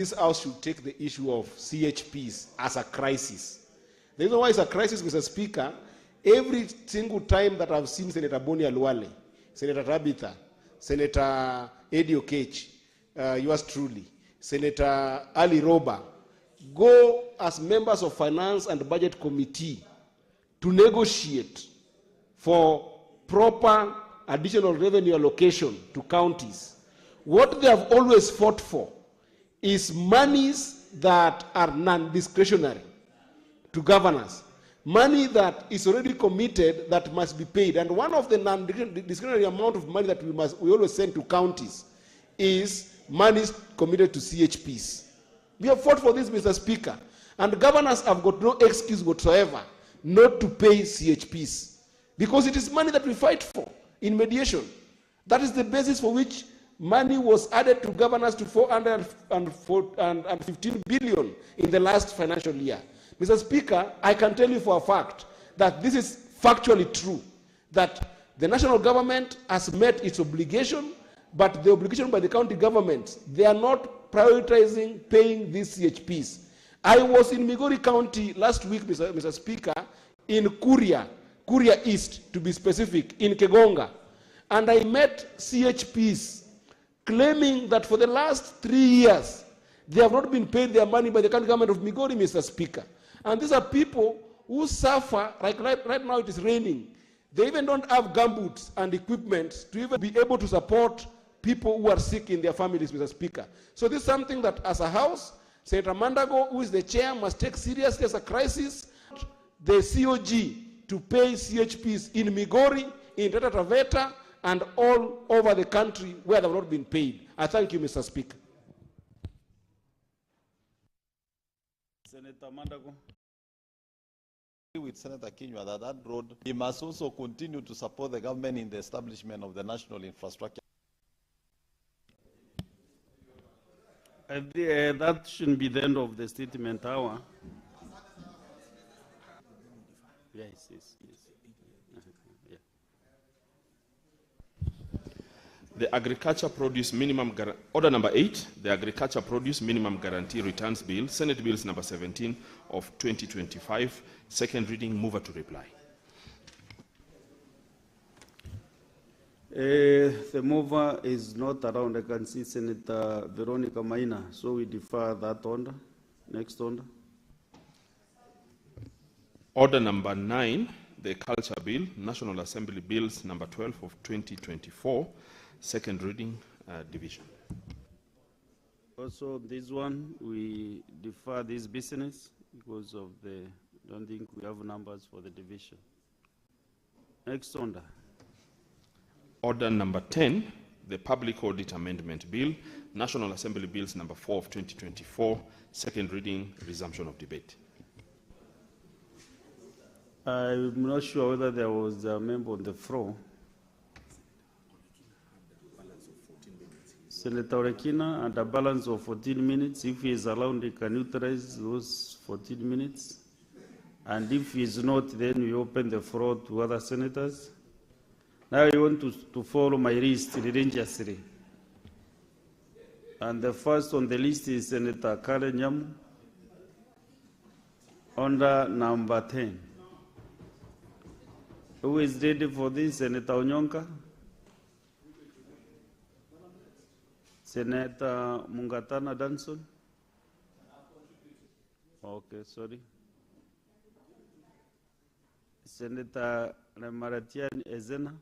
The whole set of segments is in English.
This House should take the issue of CHPs as a crisis. The reason why it's a crisis, Mr. Speaker, every single time that I've seen Senator Boni Aluale, Senator Tabitha, Senator Eddy Okech, yours truly, Senator Ali Roba, go as members of Finance and Budget Committee to negotiate for proper additional revenue allocation to counties. What they have always fought for is monies that are non-discretionary to governors, money that is already committed that must be paid. And one of the non-discretionary amount of money that we always send to counties is monies committed to CHPs. We have fought for this, Mr. Speaker, and governors have got no excuse whatsoever not to pay CHPs, because it is money that we fight for in mediation. That is the basis for which money was added to governors to 415 billion in the last financial year. Mr. Speaker, I can tell you for a fact that this is factually true, that the national government has met its obligation, but the obligation by the county governments, they are not prioritizing paying these CHPs. I was in Migori County last week, Mr. Speaker, in Kuria East, to be specific, in Kegonga, and I met CHPs claiming that for the last 3 years, they have not been paid their money by the county government of Migori, Mr. Speaker. And these are people who suffer, like right now it is raining. They even don't have gumboots and equipment to even be able to support people who are sick in their families, Mr. Speaker. So this is something that as a House, Senator Mandago, who is the chair, must take seriously as a crisis. The COG to pay CHPs in Migori, in Taita Taveta, and all over the country where they have not been paid. I thank you, Mr. Speaker. Senator Mandago. With Senator Kinyua that road, he must also continue to support the government in the establishment of the national infrastructure. That shouldn't be the end of the statement hour. Yes. Yeah. The Agriculture Produce Minimum Order number 8, the Agriculture Produce Minimum Guarantee Returns Bill, Senate Bills number 17 of 2025, second reading. Mover to reply. The mover is not around. I can see Senator Veronica Maina, so we defer that order. Next order. Order number 9, the Culture Bill, National Assembly Bills number 12 of 2024, second reading, division. Also, this one, we defer this business because of the, don't think we have numbers for the division. Next order. Order number 10, the Public Audit Amendment Bill, National Assembly Bills number 4 of 2024, second reading, resumption of debate. I'm not sure whether there was a member on the floor. Senator Rekina, and a balance of 14 minutes. If he is allowed, he can utilize those 14 minutes. And if he is not, then we open the floor to other senators. Now I want to follow my list religiously. And the first on the list is Senator Karen Nyamu, order number 10. Who is ready for this? Senator Onyonka? Senator Mungatana Danson? Okay, sorry. Senator Maratian Ezena?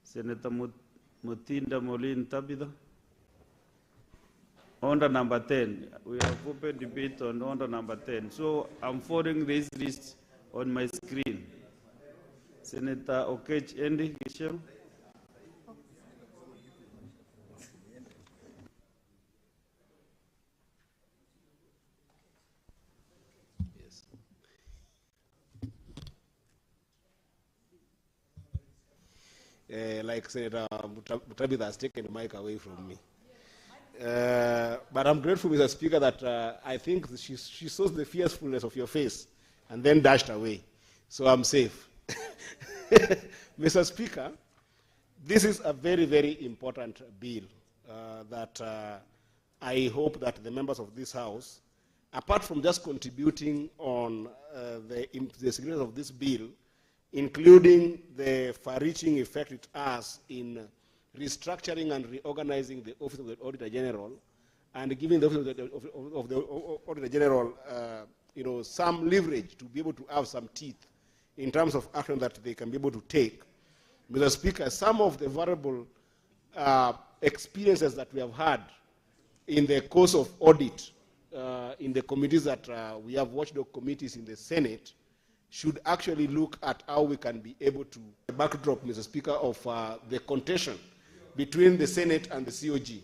Senator Mutinda Molin Tabitha? Order number 10. We have open debate on order number 10. So I'm following this list on my screen. Senator Okech Eddy, Michelle. Yes. Like Senator Tabitha has taken the mic away from me. But I'm grateful, Mr. Speaker, that I think she saw the fiercefulness of your face and then dashed away. So I'm safe. Mr. Speaker, this is a very, very important bill that I hope that the members of this House, apart from just contributing on the significance of this bill, including the far-reaching effect it has in restructuring and reorganizing the Office of the Auditor General, and giving the Office of the Auditor General some leverage to be able to have some teeth in terms of action that they can be able to take. Mr. Speaker, some of the variable experiences that we have had in the course of audit in the committees that we have watchdog committees in the Senate should actually look at how we can be able to backdrop, Mr. Speaker, of the contention between the Senate and the COG.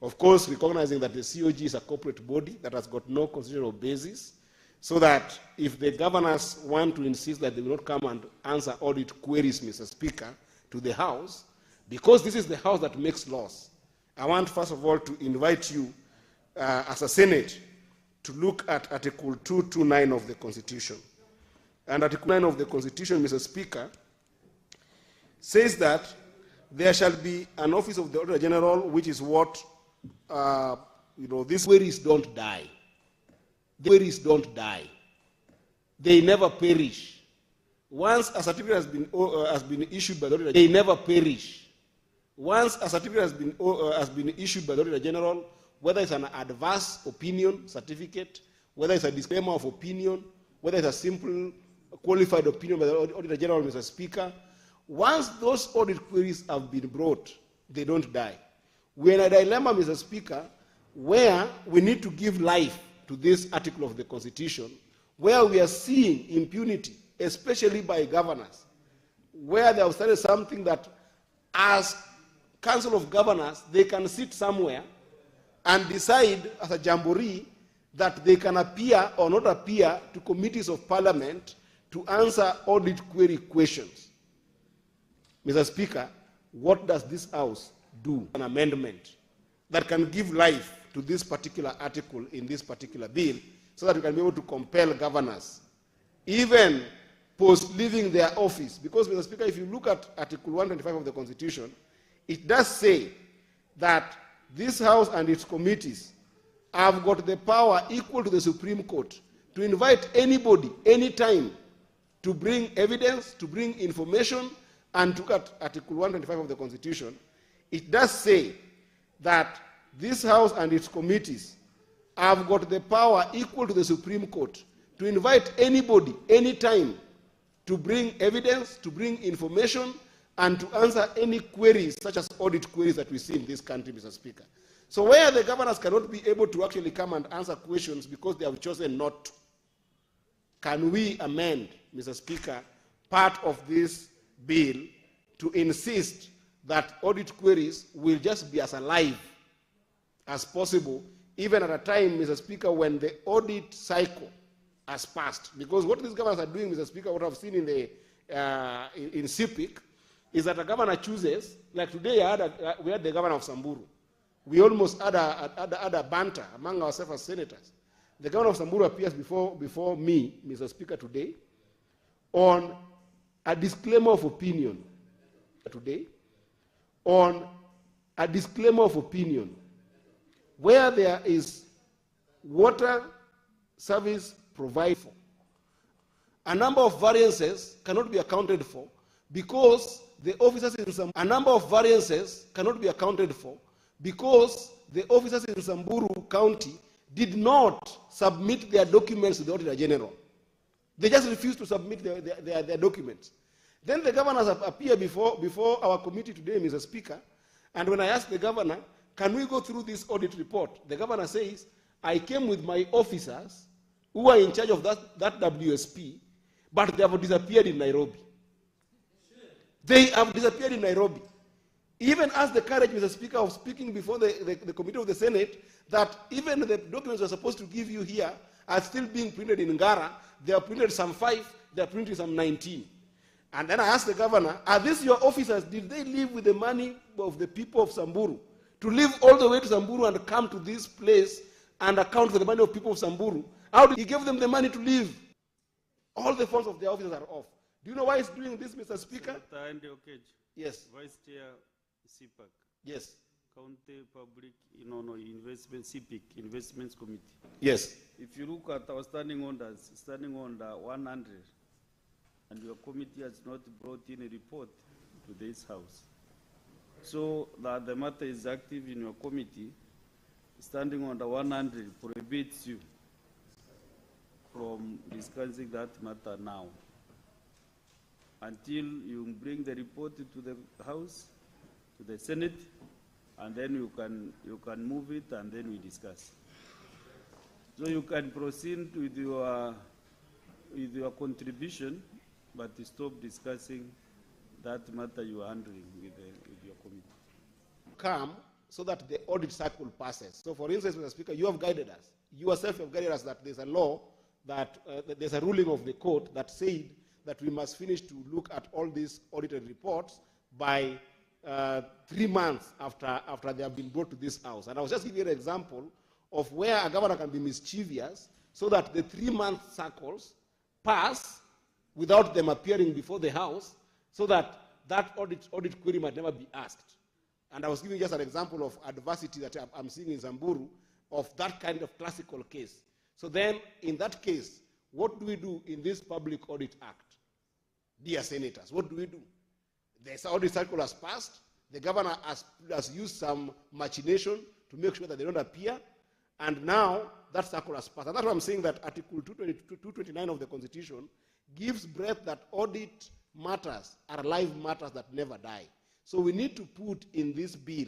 Of course, recognizing that the COG is a corporate body that has got no constitutional basis, so that if the governors want to insist that they will not come and answer audit queries, Mr. Speaker, to the House, because this is the House that makes laws, I want, first of all, to invite you as a Senate to look at Article 229 of the Constitution. And Article 9 of the Constitution, Mr. Speaker, says that there shall be an Office of the Auditor General, which is what, these queries don't die. The queries don't die. They never perish. Once a certificate has been issued by the Auditor General, they never perish. Once a certificate has been issued by the Auditor General, whether it's an adverse opinion certificate, whether it's a disclaimer of opinion, whether it's a simple qualified opinion by the Auditor General, Mr. Speaker, once those audit queries have been brought, they don't die. We're in a dilemma, Mr. Speaker, where we need to give life to this article of the Constitution, where we are seeing impunity, especially by governors, where they have started something that as Council of Governors, they can sit somewhere and decide as a jamboree that they can appear or not appear to committees of parliament to answer audit query questions. Mr. Speaker, what does this House do? An amendment that can give life to this particular article in this particular bill, so that we can be able to compel governors, even post leaving their office. Because, Mr. Speaker, if you look at Article 125 of the Constitution, it does say that this House and its committees have got the power equal to the Supreme Court to invite anybody, anytime, to bring evidence, to bring information. And look at Article 125 of the Constitution. It does say that this House and its committees have got the power equal to the Supreme Court to invite anybody, anytime, to bring evidence, to bring information, and to answer any queries, such as audit queries that we see in this country, Mr. Speaker. So where the governors cannot be able to actually come and answer questions because they have chosen not to, can we amend, Mr. Speaker, part of this bill to insist that audit queries will just be as alive as possible, even at a time, Mr. Speaker, when the audit cycle has passed? Because what these governors are doing, Mr. Speaker, what I've seen in the in CPIC, is that a governor chooses, like today we had the governor of Samburu. We almost had a banter among ourselves as senators. The governor of Samburu appears before me, Mr. Speaker, today, on a disclaimer of opinion. Where there is water service provided for, a number of variances cannot be accounted for because the officers in Samburu County did not submit their documents to the Auditor General. They just refused to submit their documents. Then the governors appear before our committee today, Mr. Speaker, and when I asked the governor, can we go through this audit report? The governor says, I came with my officers who are in charge of that WSP, but they have disappeared in Nairobi. They have disappeared in Nairobi. Even as the courage, Mr. Speaker, of speaking before the committee of the Senate, that even the documents we're supposed to give you here are still being printed in Ngara. They are printed some 5, they are printed some 19. And then I asked the governor, are these your officers? Did they live with the money of the people of Samburu? To live all the way to Samburu and come to this place and account for the money of people of Samburu? How did he give them the money to live? All the funds of their officers are off. Do you know why he's doing this, Mr. Speaker? Senator Okech. Yes. Vice Chair CPAC. Yes. County Public, Investment, CPIC, Investments Committee. Yes. If you look at our standing orders, standing order 100, and your committee has not brought in a report to this House. So that the matter is active in your committee, standing order 100 prohibits you from discussing that matter now until you bring the report to the House, to the Senate, and then you can move it and then we discuss. So you can proceed with your contribution, but stop discussing that matter you are handling with your committee. Come so that the audit cycle passes. So for instance, Mr. Speaker, you have guided us. You yourself have guided us that there's a law, that there's a ruling of the court that said that we must finish to look at all these audited reports by 3 months after they have been brought to this House. And I was just giving you an example of where a governor can be mischievous so that the 3-month cycles pass without them appearing before the House, so that that audit query might never be asked. And I was giving just an example of adversity that I'm seeing in Samburu of that kind of classical case. So then, in that case, what do we do in this Public Audit Act? Dear senators, what do we do? The audit cycle has passed. The governor has used some machination to make sure that they don't appear. And now that cycle has passed. And that's why I'm saying that Article 229 of the Constitution gives breath that audit matters are live matters that never die. So we need to put in this bill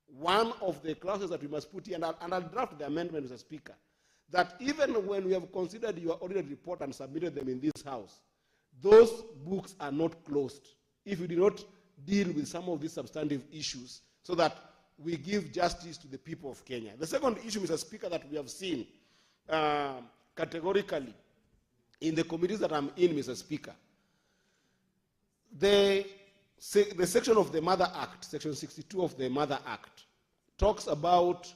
one of the clauses that we must put in, and I'll draft the amendment, Mr. Speaker, that even when we have considered your audited report and submitted them in this House, those books are not closed if you do not deal with some of these substantive issues so that we give justice to the people of Kenya. The second issue, Mr. Speaker, that we have seen categorically in the committees that I'm in, Mr. Speaker, the section of the Mother Act, Section 62 of the Mother Act, talks about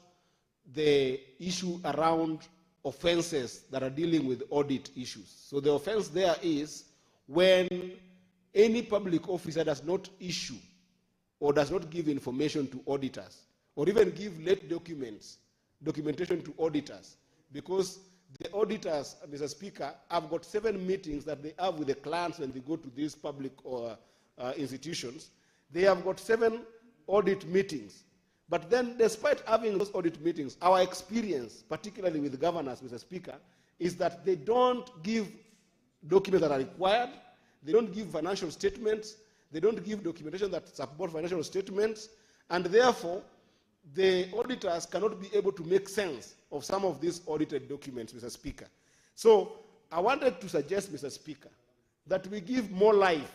the issue around offenses that are dealing with audit issues. So the offense there is when any public officer does not issue or does not give information to auditors, or even give late documentation to auditors, because the auditors, Mr. Speaker, have got 7 meetings that they have with the clients when they go to these public institutions. They have got 7 audit meetings. But then, despite having those audit meetings, our experience, particularly with governors, Mr. Speaker, is that they don't give documents that are required. They don't give financial statements. They don't give documentation that support financial statements. And therefore, the auditors cannot be able to make sense of some of these audited documents, Mr. Speaker. So I wanted to suggest, Mr. Speaker, that we give more life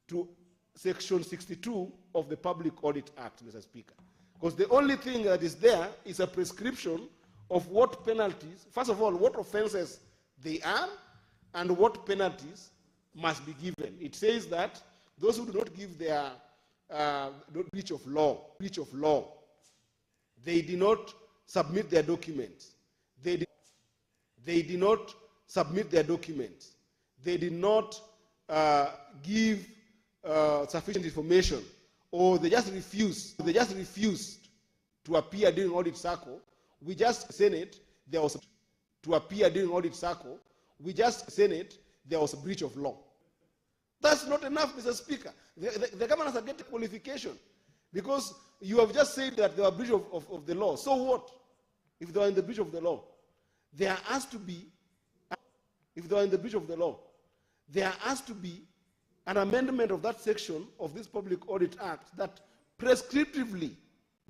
to Section 62 of the Public Audit Act, Mr. Speaker. Because the only thing that is there is a prescription of what penalties, first of all, what offenses they are and what penalties must be given. It says that those who do not give their breach of law, they did not submit their documents. They did not submit their documents. They did not give sufficient information, or they just refused. They just refused to appear during audit cycle. We just Senate there was to appear during audit cycle. We just Senate there was a breach of law. That's not enough, Mr. Speaker. The governors are getting qualification because you have just said that they are breach of the law. So what? If they are in the breach of the law, there has to be. If they are in the breach of the law, there has to be an amendment of that section of this Public Audit Act that prescriptively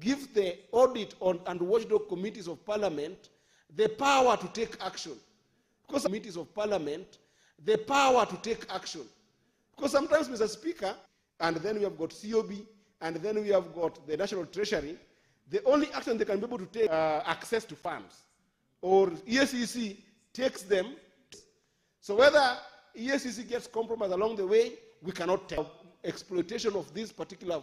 gives the audit and watchdog committees of Parliament the power to take action. Because committees of Parliament, the power to take action. Because sometimes, Mr. Speaker, and then we have got COB, and then we have got the National Treasury, the only action they can be able to take access to funds, or EACC takes them. So whether EACC gets compromised along the way, we cannot tell. Exploitation of this particular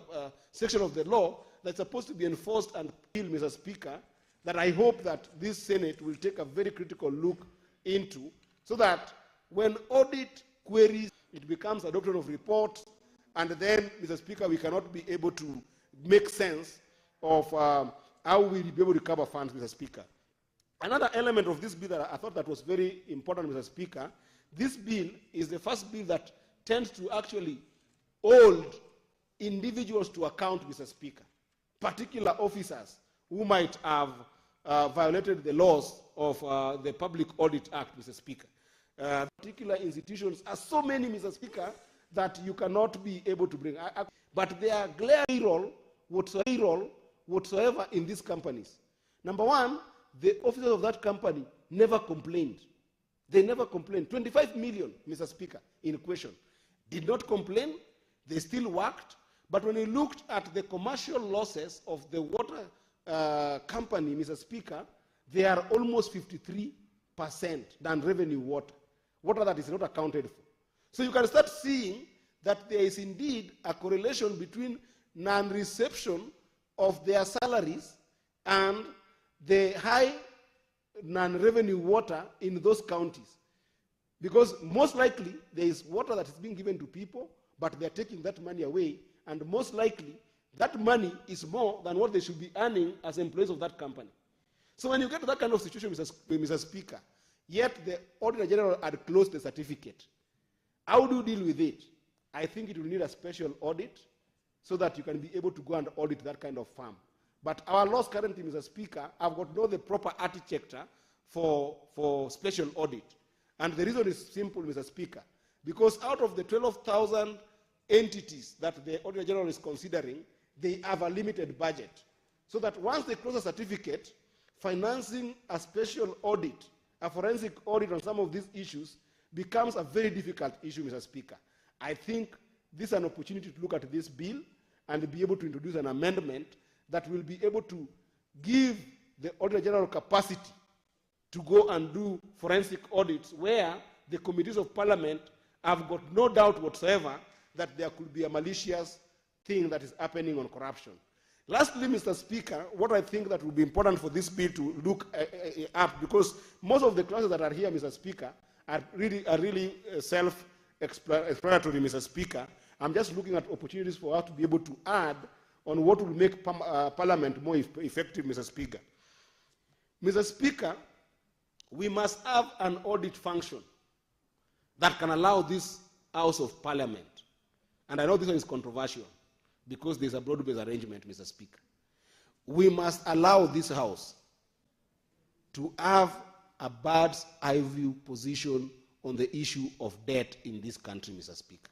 section of the law that's supposed to be enforced and appealed, Mr. Speaker, that I hope that this Senate will take a very critical look into, so that when audit queries, it becomes adoption of reports, and then, Mr. Speaker, we cannot be able to make sense of how we will be able to recover funds, Mr. Speaker. Another element of this bill that I thought that was very important, Mr. Speaker, this bill is the first bill that tends to actually hold individuals to account, Mr. Speaker, particular officers who might have violated the laws of the Public Audit Act, Mr. Speaker. Particular institutions are so many, Mr. Speaker, that you cannot be able to bring. But there are glaring role whatsoever in these companies. Number one, the officers of that company never complained. They never complained. 25 million, Mr. Speaker, in question. Did not complain. They still worked. But when you looked at the commercial losses of the water company, Mr. Speaker, they are almost 53% than revenue water. Water that is not accounted for. So you can start seeing that there is indeed a correlation between non-reception of their salaries and the high non-revenue water in those counties. Because most likely there is water that is being given to people, but they are taking that money away, and most likely that money is more than what they should be earning as employees of that company. So when you get to that kind of situation, Mr. Speaker, yet the Auditor General had closed the certificate, how do you deal with it? I think it will need a special audit so that you can be able to go and audit that kind of firm. But our laws currently, Mr. Speaker, have got no the proper architecture for special audit. And the reason is simple, Mr. Speaker, because out of the 12,000 entities that the Auditor General is considering, they have a limited budget. So that once they close a certificate, financing a special audit, a forensic audit on some of these issues becomes a very difficult issue, Mr. Speaker. I think this is an opportunity to look at this bill and be able to introduce an amendment that will be able to give the Auditor General capacity to go and do forensic audits where the committees of Parliament have got no doubt whatsoever that there could be a malicious thing that is happening on corruption. Lastly, Mr. Speaker, what I think that will be important for this bill to look up, because most of the clauses that are here, Mr. Speaker, are really self-explanatory, Mr. Speaker. I'm just looking at opportunities for us to be able to add on what will make Parliament more effective, Mr. Speaker. Mr. Speaker, we must have an audit function that can allow this House of Parliament, and I know this one is controversial because there's a broad-based arrangement, Mr. Speaker. We must allow this House to have a bird's eye view position on the issue of debt in this country, Mr. Speaker.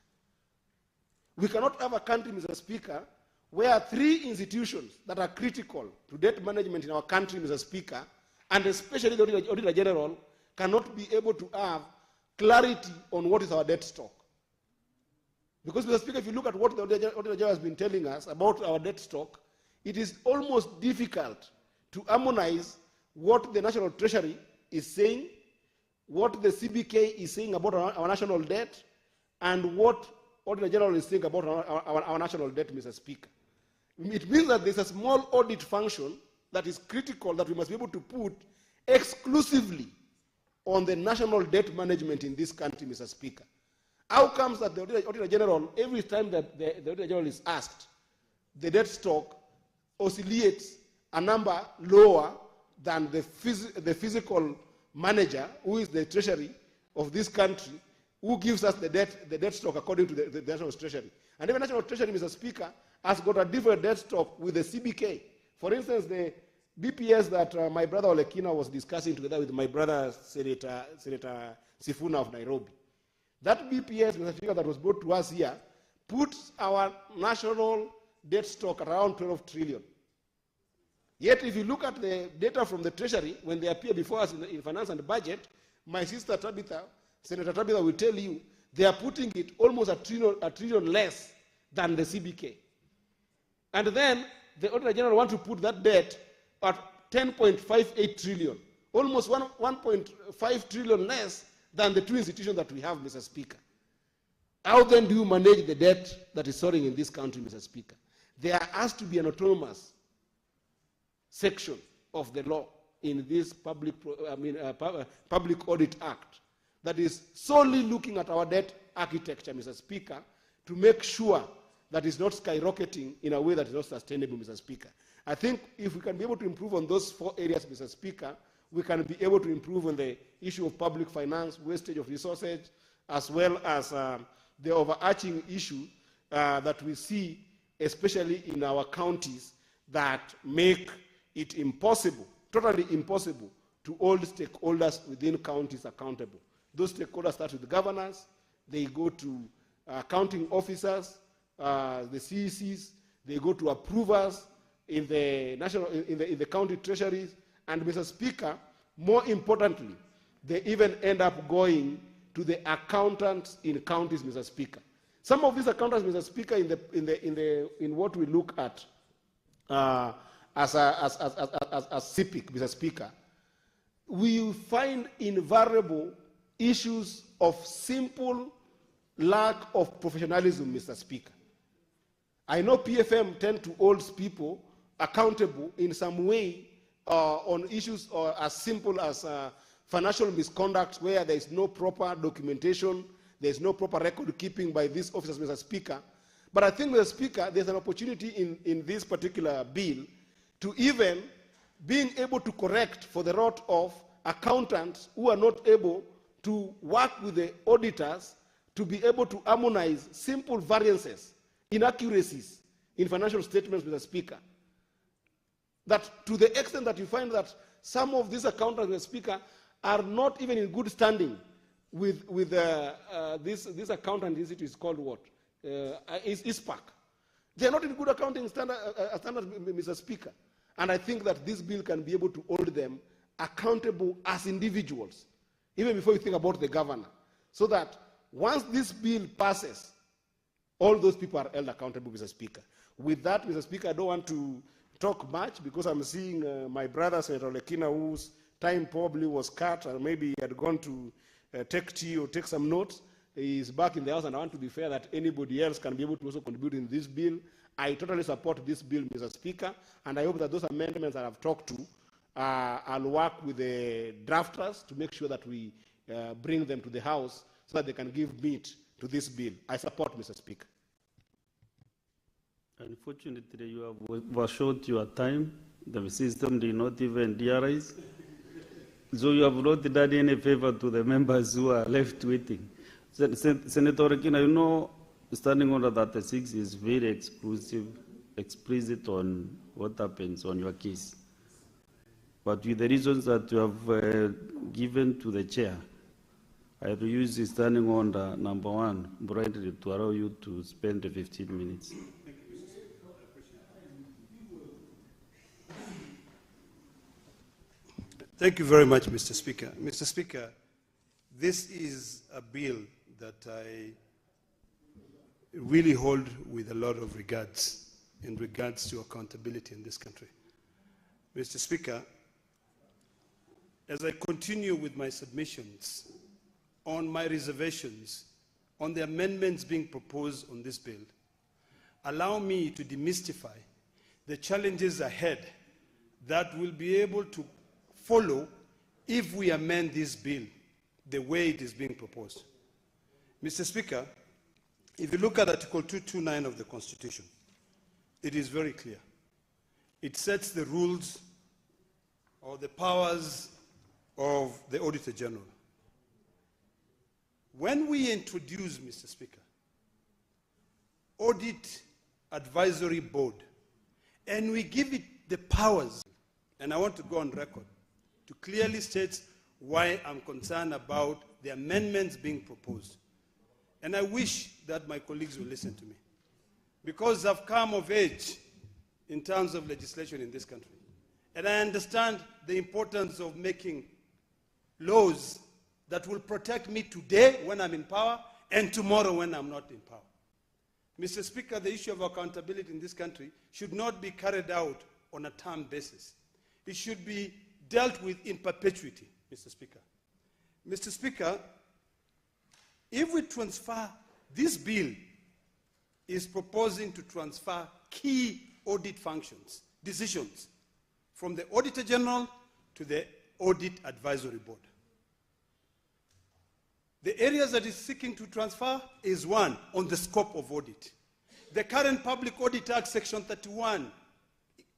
We cannot have a country, Mr. Speaker, where three institutions that are critical to debt management in our country, Mr. Speaker, and especially the Auditor General, cannot be able to have clarity on what is our debt stock. Because, Mr. Speaker, if you look at what the Auditor General has been telling us about our debt stock, it is almost difficult to harmonize what the National Treasury is saying, what the CBK is saying about our national debt, and what Auditor General is saying about our national debt, Mr. Speaker. It means that there's a small audit function that is critical that we must be able to put exclusively on the national debt management in this country, Mr. Speaker. How comes that the Auditor General, every time that the Auditor General is asked, the debt stock oscillates a number lower than the physical manager, who is the treasury of this country, who gives us the debt stock according to the National Treasury. And even National Treasury, Mr. Speaker, has got a different debt stock with the CBK. For instance, the BPS that my brother Olekina was discussing together with my brother Senator Sifuna of Nairobi. That BPS, Mr. Speaker, that was brought to us here, puts our national debt stock around 12 trillion. Yet, if you look at the data from the Treasury, when they appear before us in finance and budget, my sister Tabitha, Senator Tabitha, will tell you they are putting it almost a trillion less than the CBK. And then the Auditor General wants to put that debt at 10.58 trillion, almost 1.5 trillion less than the two institutions that we have, Mr. Speaker. How then do you manage the debt that is soaring in this country, Mr. Speaker? There has to be an autonomous section of the law in this Public Audit Act that is solely looking at our debt architecture, Mr. Speaker, to make sure that it's not skyrocketing in a way that is not sustainable, Mr. Speaker. I think if we can be able to improve on those 4 areas, Mr. Speaker, we can be able to improve on the issue of public finance, wastage of resources, as well as the overarching issue that we see, especially in our counties, that make it impossible, totally impossible, to hold stakeholders within counties accountable. Those stakeholders start with the governors, they go to accounting officers, the CECs, they go to approvers in the county treasuries, and Mr. Speaker, more importantly, they even end up going to the accountants in counties, Mr. Speaker. Some of these accountants, Mr. Speaker, in what we look at as CIPIC, Mr. Speaker, we find invariable issues of simple lack of professionalism, Mr. Speaker. I know PFM tend to hold people accountable in some way on issues as simple as financial misconduct, where there is no proper documentation, there is no proper record keeping by these officers, Mr. Speaker. But I think, Mr. Speaker, there's an opportunity in this particular bill to even being able to correct for the rot of accountants who are not able to work with the auditors to be able to harmonize simple variances, inaccuracies in financial statements, Mr. Speaker. That to the extent that you find that some of these accountants, Mr. Speaker, are not even in good standing with this accountant institute is called what? ISPAC. They are not in good accounting standards, Mr. Speaker. And I think that this bill can be able to hold them accountable as individuals, even before you think about the governor, so that once this bill passes, all those people are held accountable, Mr. Speaker. With that, Mr. Speaker, I don't want to talk much because I'm seeing my brother, Senator Lekina, whose time probably was cut, or maybe he had gone to take tea or take some notes. He is back in the house, and I want to be fair that anybody else can be able to also contribute in this bill. I totally support this bill, Mr. Speaker, and I hope that those amendments that I've talked to, I'll work with the drafters to make sure that we bring them to the House so that they can give meat to this bill. I support, Mr. Speaker. Unfortunately, you have overshot your time. The system did not even DRS. So you have not done any favor to the members who are left waiting. Senator Rekina, you know, Standing Order 36 is very explicit on what happens on your case. But with the reasons that you have given to the chair, I will use the Standing Order number 1 brightly to allow you to spend the 15 minutes. Thank you very much, Mr. Speaker. Mr. Speaker, this is a bill that I really hold with a lot of regards in regards to accountability in this country. Mr. Speaker, as I continue with my submissions on my reservations on the amendments being proposed on this bill, allow me to demystify the challenges ahead that will be able to follow if we amend this bill the way it is being proposed. Mr. Speaker, if you look at Article 229 of the Constitution, it is very clear. It sets the rules or the powers of the Auditor General. When we introduce, Mr. Speaker, Audit Advisory Board, and we give it the powers, and I want to go on record to clearly state why I'm concerned about the amendments being proposed. And I wish that my colleagues will listen to me, because I've come of age in terms of legislation in this country. And I understand the importance of making laws that will protect me today when I'm in power and tomorrow when I'm not in power. Mr. Speaker, the issue of accountability in this country should not be carried out on a term basis. It should be dealt with in perpetuity, Mr. Speaker. Mr. Speaker, if we transfer, this bill is proposing to transfer key audit functions, decisions, from the Auditor General to the Audit Advisory Board. The areas that is seeking to transfer is one, on the scope of audit. The current Public Audit Act, Section 31,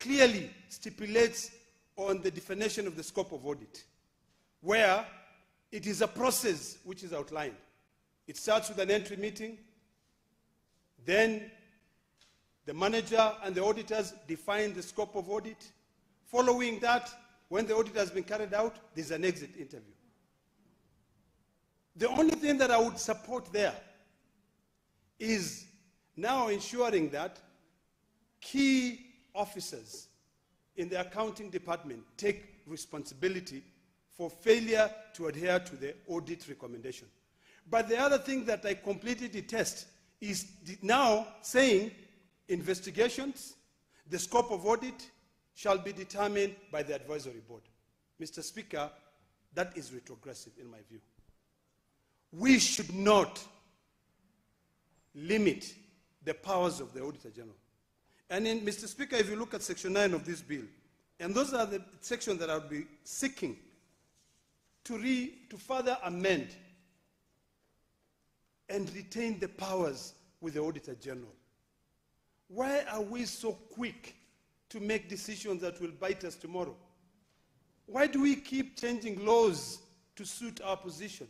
clearly stipulates on the definition of the scope of audit, where it is a process which is outlined. It starts with an entry meeting, then the manager and the auditors define the scope of audit. Following that, when the audit has been carried out, there's an exit interview. The only thing that I would support there is now ensuring that key officers in the accounting department take responsibility for failure to adhere to the audit recommendation. But the other thing that I completely detest is now saying investigations, the scope of audit shall be determined by the advisory board. Mr. Speaker, that is retrogressive in my view. We should not limit the powers of the Auditor General. And in, Mr. Speaker, if you look at Section 9 of this bill, and those are the sections that I would be seeking to further amend and retain the powers with the Auditor General. Why are we so quick to make decisions that will bite us tomorrow? Why do we keep changing laws to suit our position?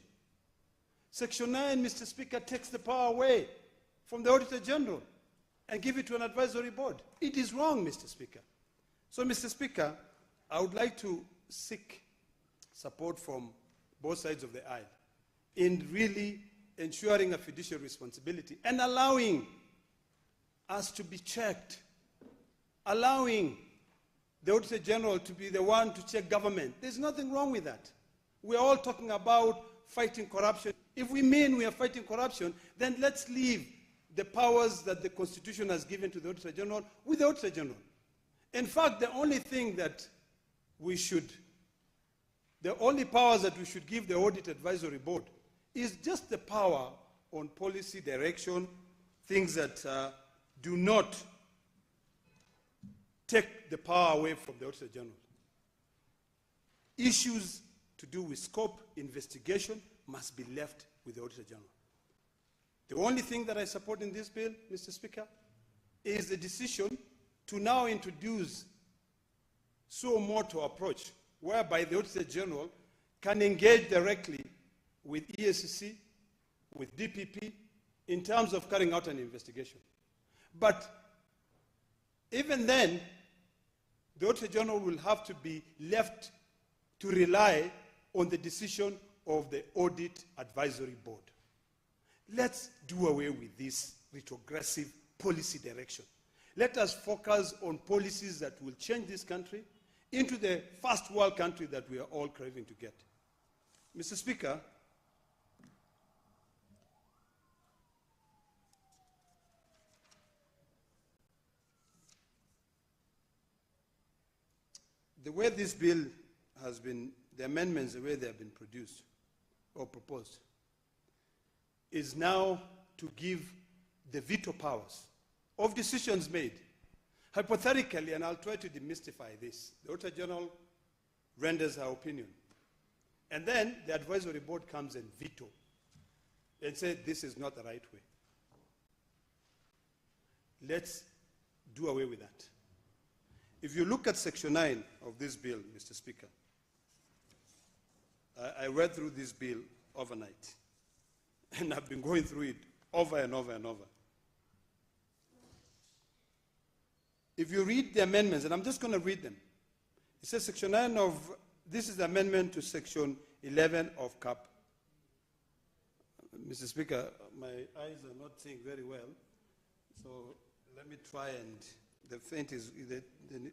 Section 9, Mr. Speaker, takes the power away from the Auditor General and give it to an advisory board. It is wrong, Mr. Speaker. So, Mr. Speaker, I would like to seek support from both sides of the aisle in really ensuring a fiduciary responsibility and allowing us to be checked, allowing the Auditor General to be the one to check government. There's nothing wrong with that. We're all talking about fighting corruption. If we mean we are fighting corruption, then let's leave the powers that the Constitution has given to the Auditor General with the Auditor General. In fact, the only powers that we should give the Audit Advisory Board is just the power on policy direction, things that do not take the power away from the Auditor General. Issues to do with scope, investigation, must be left with the Auditor General. The only thing that I support in this bill, Mr. Speaker, is the decision to now introduce suo motu approach, whereby the Auditor General can engage directly with EACC, with DPP, in terms of carrying out an investigation. But even then, the Auditor General will have to be left to rely on the decision of the Audit Advisory Board. Let's do away with this retrogressive policy direction. Let us focus on policies that will change this country into the first world country that we are all craving to get. Mr. Speaker, the way this bill has been, the amendments, the way they have been produced or proposed, is now to give the veto powers of decisions made. Hypothetically, and I'll try to demystify this, the Auditor General renders her opinion. And then the advisory board comes and veto and says this is not the right way. Let's do away with that. If you look at Section 9 of this bill, Mr. Speaker, I read through this bill overnight, and I've been going through it over and over and over. If you read the amendments, and I'm just going to read them. It says Section 9 of, this is the amendment to Section 11 of CAP. Mr. Speaker, my eyes are not seeing very well, so let me try and, the faint is,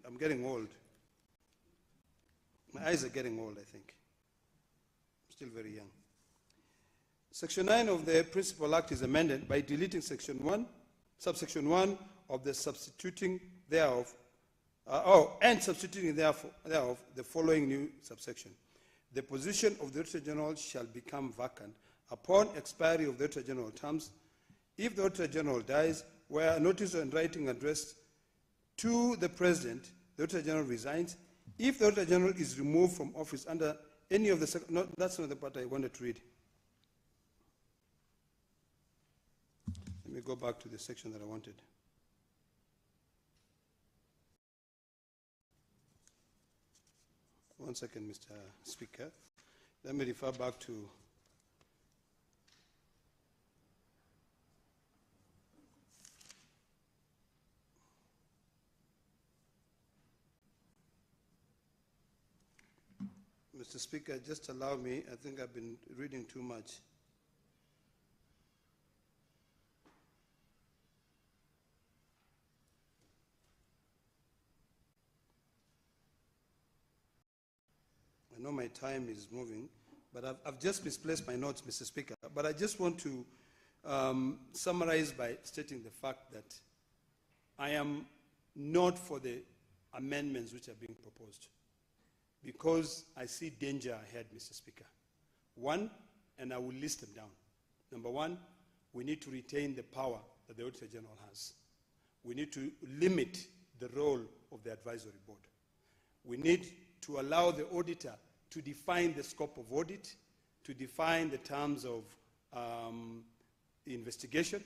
I'm getting old. My eyes are getting old, I think. I'm still very young. Section 9 of the Principal Act is amended by deleting Section 1, subsection 1 of the substituting thereof, and substituting thereof the following new subsection. The position of the Auditor General shall become vacant upon expiry of the Auditor General terms if the Auditor General dies, where a notice in writing addressed to the President, the Auditor General resigns. If the Auditor General is removed from office under any of the... No, that's not the part I wanted to read. Let me go back to the section that I wanted. 1 second, Mr. Speaker. Let me refer back to Mr. Speaker, just allow me. I think I've been reading too much. I know my time is moving, but I've just misplaced my notes, Mr. Speaker. But I just want to summarize by stating the fact that I am not for the amendments which are being proposed, because I see danger ahead, Mr. Speaker. One, and I will list them down. Number one, we need to retain the power that the Auditor General has. We need to limit the role of the advisory board. We need to allow the auditor to define the scope of audit, to define the terms of investigation.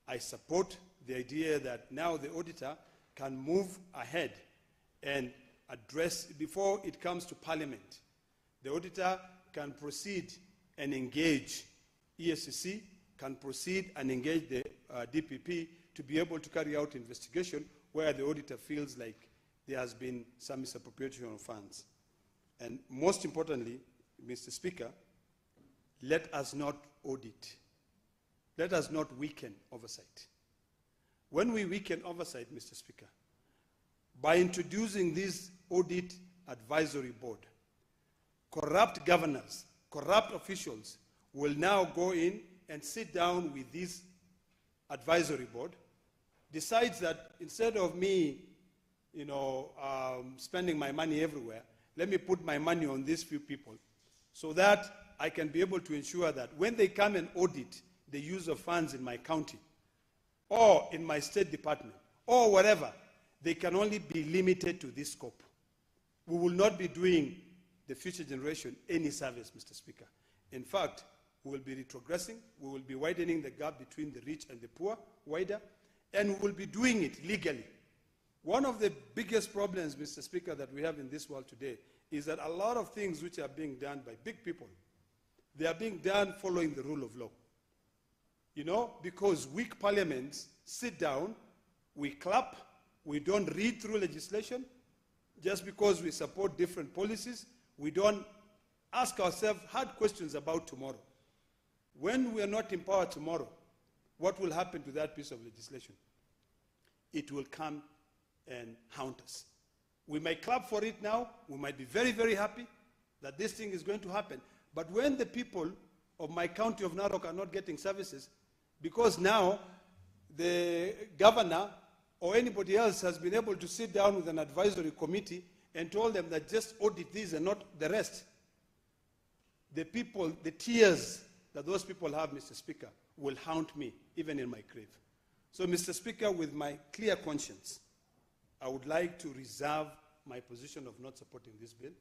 I support the idea that now the auditor can move ahead and address, before it comes to Parliament, the auditor can proceed and engage ESCC, can proceed and engage the DPP to be able to carry out investigation where the auditor feels like there has been some misappropriation of funds. And most importantly, Mr. Speaker, let us not audit. Let us not weaken oversight. When we weaken oversight, Mr. Speaker, by introducing this audit advisory board, corrupt governors, corrupt officials will now go in and sit down with this advisory board, decides that instead of me, spending my money everywhere, let me put my money on these few people so that I can be able to ensure that when they come and audit the use of funds in my county or in my state department or wherever, they can only be limited to this scope. We will not be doing the future generation any service, Mr. Speaker. In fact, we will be retrogressing, we will be widening the gap between the rich and the poor wider, and we will be doing it legally. One of the biggest problems, Mr. Speaker, that we have in this world today is that a lot of things which are being done by big people, they are being done following the rule of law. Because weak parliaments sit down, we clap, we don't read through legislation. Just because we support different policies, we don't ask ourselves hard questions about tomorrow. When we are not empowered tomorrow, what will happen to that piece of legislation? It will come and haunt us. We might clap for it now, we might be very, very happy that this thing is going to happen. But when the people of my county of Narok are not getting services, because now the governor or anybody else has been able to sit down with an advisory committee and told them that just audit these and not the rest, the people, the tears that those people have, Mr. Speaker, will haunt me even in my grave. So, Mr. Speaker, with my clear conscience, I would like to reserve my position of not supporting this bill,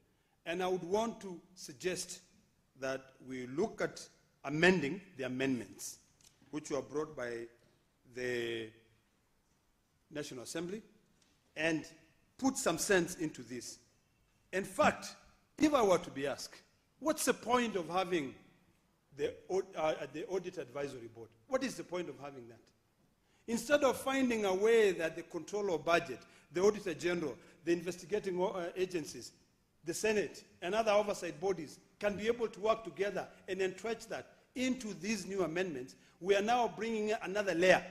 and I would want to suggest that we look at amending the amendments which were brought by the National Assembly and put some sense into this. In fact, if I were to be asked, what's the point of having the Audit Advisory Board? What is the point of having that? Instead of finding a way that the Controller of Budget, the Auditor General, the investigating agencies, the Senate, and other oversight bodies can be able to work together and entrench that into these new amendments, we are now bringing another layer.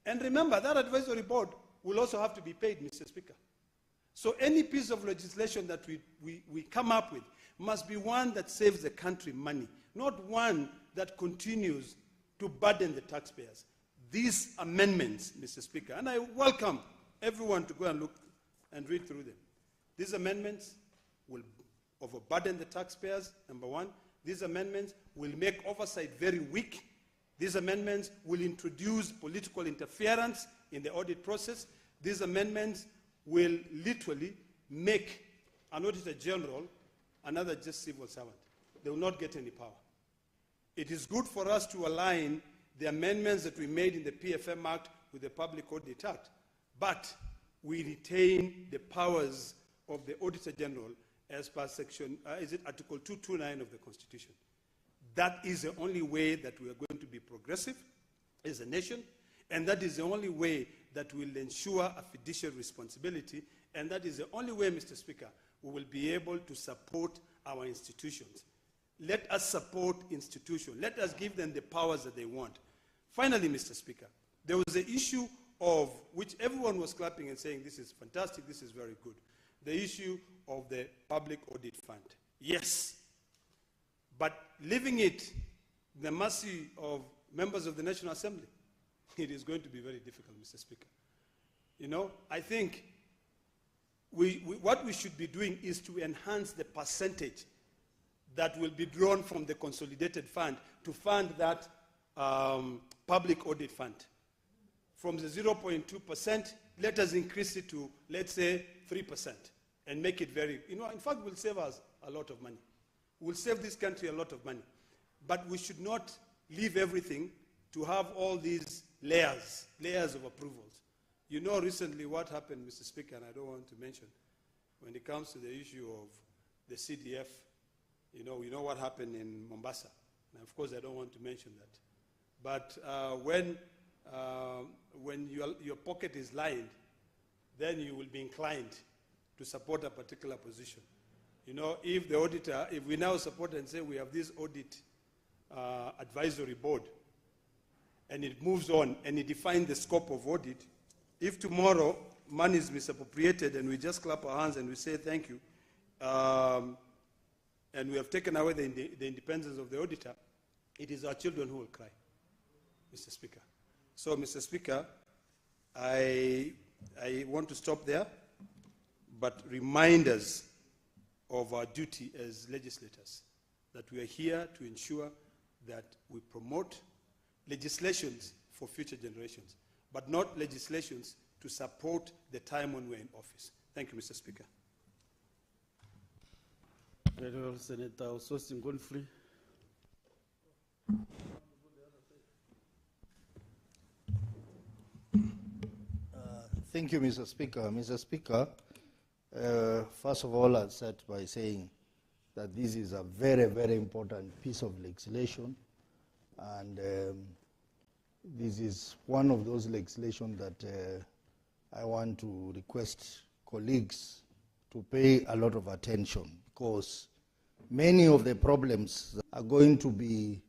And remember, that advisory board will also have to be paid, Mr. Speaker. So any piece of legislation that we come up with must be one that saves the country money, not one that continues to burden the taxpayers. These amendments, Mr. Speaker, and I welcome everyone to go and look and read through them. These amendments will overburden the taxpayers, number one. These amendments will make oversight very weak. These amendments will introduce political interference in the audit process. These amendments will literally make an Auditor General another just civil servant. They will not get any power. It is good for us to align the amendments that we made in the PFM Act with the Public Audit Act, but we retain the powers of the Auditor General as per section, is it Article 229 of the Constitution. That is the only way that we are going to be progressive as a nation, and that is the only way that will ensure a fiduciary responsibility, and that is the only way, Mr. Speaker, we will be able to support our institutions. Let us support institutions. Let us give them the powers that they want. Finally, Mr. Speaker, there was the issue of which everyone was clapping and saying, this is fantastic, this is very good. The issue of the Public Audit Fund. Yes, but leaving it the mercy of members of the National Assembly, it is going to be very difficult, Mr. Speaker. You know, I think what we should be doing is to enhance the percentage that will be drawn from the consolidated fund to fund that public audit fund. From the 0.2%, let us increase it to, let's say, 3% and make it very, in fact, will save us a lot of money. We'll save this country a lot of money. But we should not leave everything to have all these layers of approvals. You know recently what happened, Mr. Speaker, and I don't want to mention, when it comes to the issue of the CDF, you know what happened in Mombasa. And of course, I don't want to mention that. But when your pocket is lined, then you will be inclined to support a particular position. You know, if the auditor, if we now support and say we have this audit advisory board, and it moves on and it defines the scope of audit, if tomorrow money is misappropriated and we just clap our hands and we say thank you, and we have taken away the independence of the auditor, it is our children who will cry, Mr. Speaker. So, Mr. Speaker, I want to stop there, but remind us of our duty as legislators, that we are here to ensure that we promote legislations for future generations, but not legislations to support the time when we're in office. Thank you, Mr. Speaker. Very well, Senator Ososi Ngonfrey. Thank you, Mr. Speaker. Mr. Speaker, first of all, I'll start by saying that this is a very, very important piece of legislation, and this is one of those legislation that I want to request colleagues to pay a lot of attention, because many of the problems are going to be